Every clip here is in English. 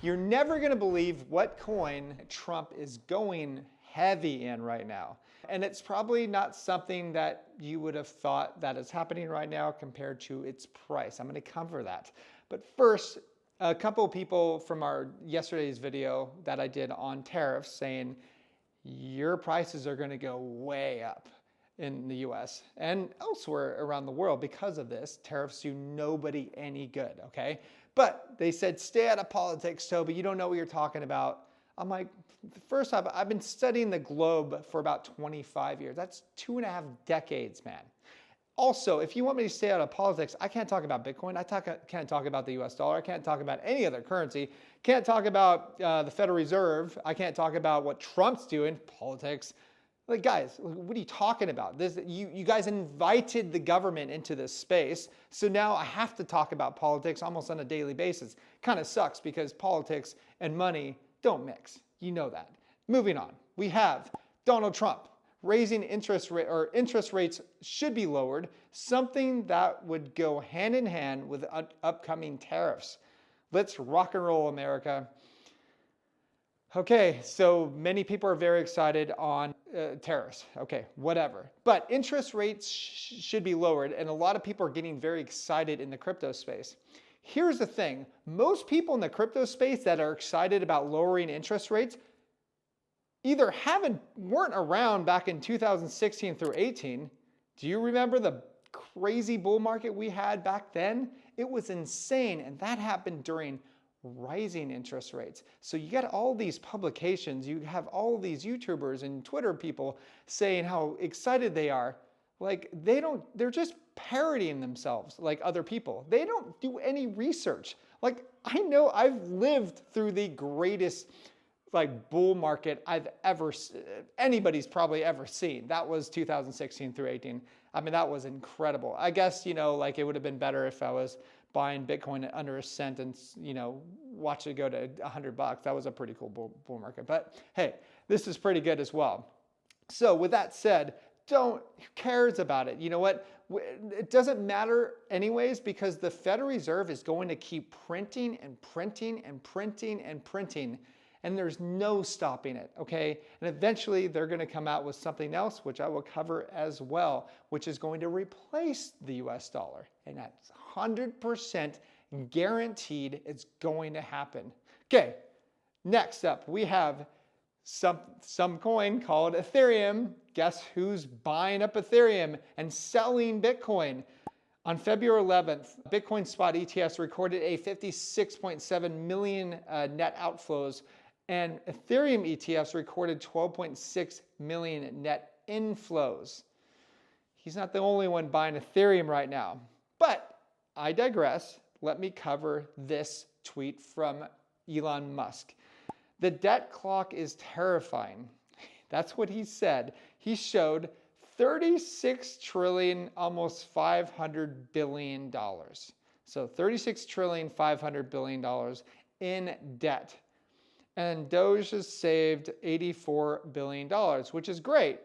You're never going to believe what coin Trump is going heavy in right now. And it's probably not something that you would have thought that is happening right now compared to its price. I'm going to cover that. But first, a couple of people from our yesterday's video that I did on tariffs saying your prices are going to go way up in the US and elsewhere around the world because of this. Tariffs do nobody any good, okay? But they said, stay out of politics, Toby, you don't know what you're talking about. I'm like, first off, I've been studying the globe for about 25 years. That's 2.5 decades, man. Also, if you want me to stay out of politics, I can't talk about Bitcoin. Can't talk about the US dollar. I can't talk about any other currency. Can't talk about the Federal Reserve. I can't talk about what Trump's doing, politics. Like, guys, what are you talking about? You guys invited the government into this space, so now I have to talk about politics almost on a daily basis. Kind of sucks because politics and money don't mix. You know that. Moving on, we have Donald Trump raising interest rates should be lowered, something that would go hand in hand with upcoming tariffs. Let's rock and roll, America. Okay, so many people are very excited on tariffs. Okay, whatever. But interest rates should be lowered, and a lot of people are getting very excited in the crypto space. Here's the thing. Most people in the crypto space that are excited about lowering interest rates either weren't around back in 2016 through 18. Do you remember the crazy bull market we had back then? It was insane, and that happened during rising interest rates. So you got all these publications, you have all these YouTubers and Twitter people saying how excited they are. Like they're just parodying themselves like other people. They don't do any research. Like I know I've lived through the greatest like bull market anybody's probably ever seen. That was 2016 through 18. I mean, that was incredible. I guess, like it would have been better if I was buying Bitcoin at under a cent and, watch it go to $100. That was a pretty cool bull market. But hey, this is pretty good as well. So with that said, who cares about it? You know what? It doesn't matter anyways because the Federal Reserve is going to keep printing and printing and printing and printing. And there's no stopping it, okay? And eventually they're going to come out with something else, which I will cover as well, which is going to replace the US dollar. And that's 100% guaranteed it's going to happen. Okay, next up, we have some coin called Ethereum. Guess who's buying up Ethereum and selling Bitcoin? On February 11th, Bitcoin spot ETFs recorded a 56.7 million net outflows, and Ethereum ETFs recorded 12.6 million net inflows. He's not the only one buying Ethereum right now. But I digress. Let me cover this tweet from Elon Musk. The debt clock is terrifying. That's what he said. He showed 36 trillion, almost $500 billion. So 36 trillion, $500 billion in debt. And Doge has saved $84 billion, which is great.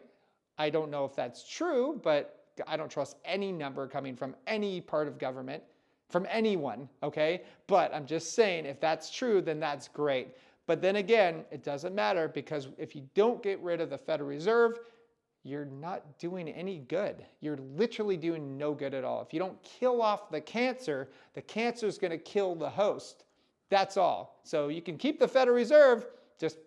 I don't know if that's true, but I don't trust any number coming from any part of government, from anyone, okay? But I'm just saying, if that's true, then that's great. But then again, it doesn't matter because if you don't get rid of the Federal Reserve, you're not doing any good. You're literally doing no good at all. If you don't kill off the cancer is going to kill the host. That's all. So you can keep the Federal Reserve,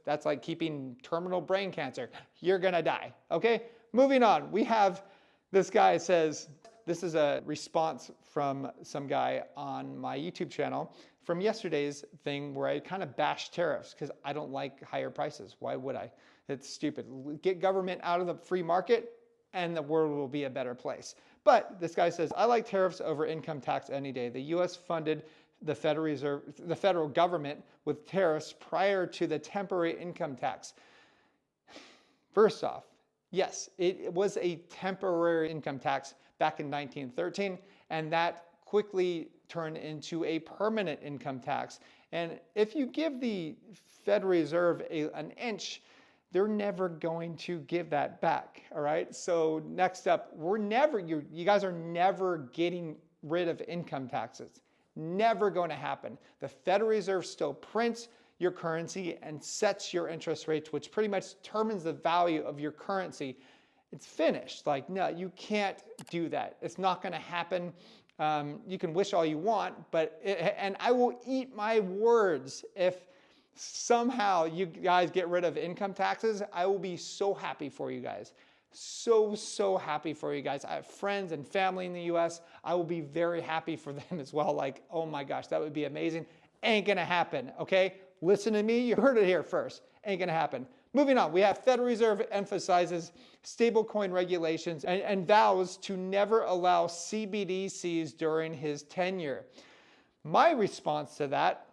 that's like keeping terminal brain cancer. You're going to die, okay? Moving on, we have this guy says, this is a response from some guy on my YouTube channel from yesterday's thing where I kind of bashed tariffs because I don't like higher prices. Why would I? It's stupid. Get government out of the free market and the world will be a better place. But this guy says, I like tariffs over income tax any day. The US funded the Federal Reserve, the federal government with tariffs prior to the temporary income tax. First off, yes, it was a temporary income tax back in 1913, and that quickly turned into a permanent income tax. And if you give the Federal Reserve an inch, they're never going to give that back, all right? So next up, you guys are never getting rid of income taxes. Never going to happen. The Federal Reserve still prints your currency and sets your interest rates, which pretty much determines the value of your currency. It's finished. Like, no, you can't do that. It's not going to happen. You can wish all you want, and I will eat my words if somehow you guys get rid of income taxes. I will be so happy for you guys. So happy for you guys. I have friends and family in the US. I will be very happy for them as well. Like, oh my gosh, that would be amazing. Ain't gonna happen, okay? Listen to me, you heard it here first. Ain't gonna happen. Moving on, we have Federal Reserve emphasizes stablecoin regulations and vows to never allow CBDCs during his tenure. My response to that,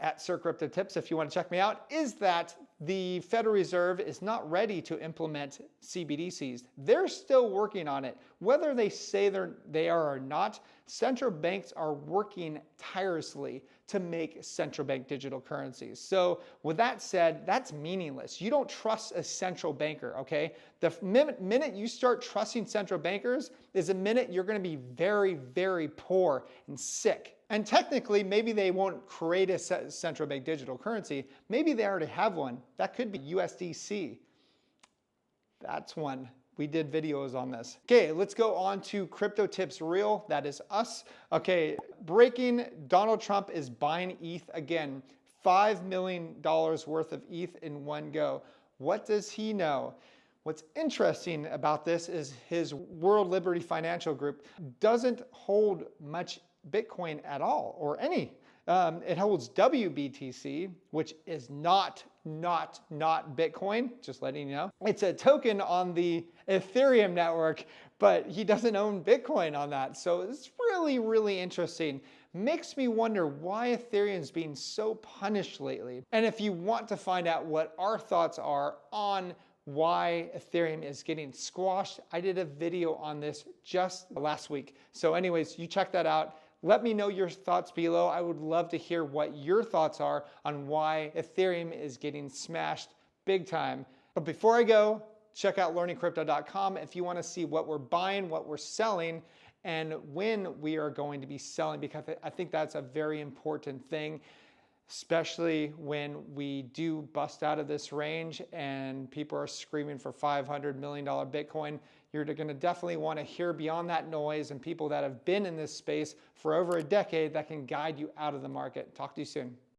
at Sir Crypto Tips, if you want to check me out, is that the Federal Reserve is not ready to implement CBDCs. They're still working on it. Whether they say they are or not, central banks are working tirelessly to make central bank digital currencies. So with that said, that's meaningless. You don't trust a central banker, okay? The minute you start trusting central bankers is the minute you're going to be very poor and sick. And technically, maybe they won't create a central bank digital currency. Maybe they already have one. That could be USDC. That's one. We did videos on this. Okay, let's go on to Crypto Tips Real. That is us. Okay, breaking, Donald Trump is buying ETH again. $5 million worth of ETH in one go. What does he know? What's interesting about this is his World Liberty Financial Group doesn't hold much Bitcoin at all, or any. It holds WBTC, which is not Bitcoin, just letting you know. It's a token on the Ethereum network, but he doesn't own Bitcoin on that. So it's really interesting. Makes me wonder why Ethereum's being so punished lately. And if you want to find out what our thoughts are on why Ethereum is getting squashed, I did a video on this just last week. So anyways, you check that out. Let me know your thoughts below. I would love to hear what your thoughts are on why Ethereum is getting smashed big time. But before I go, check out learningcrypto.com if you want to see what we're buying, what we're selling, and when we are going to be selling, because I think that's a very important thing, especially when we do bust out of this range and people are screaming for $500 million Bitcoin. You're going to definitely want to hear beyond that noise and people that have been in this space for over a decade that can guide you out of the market. Talk to you soon.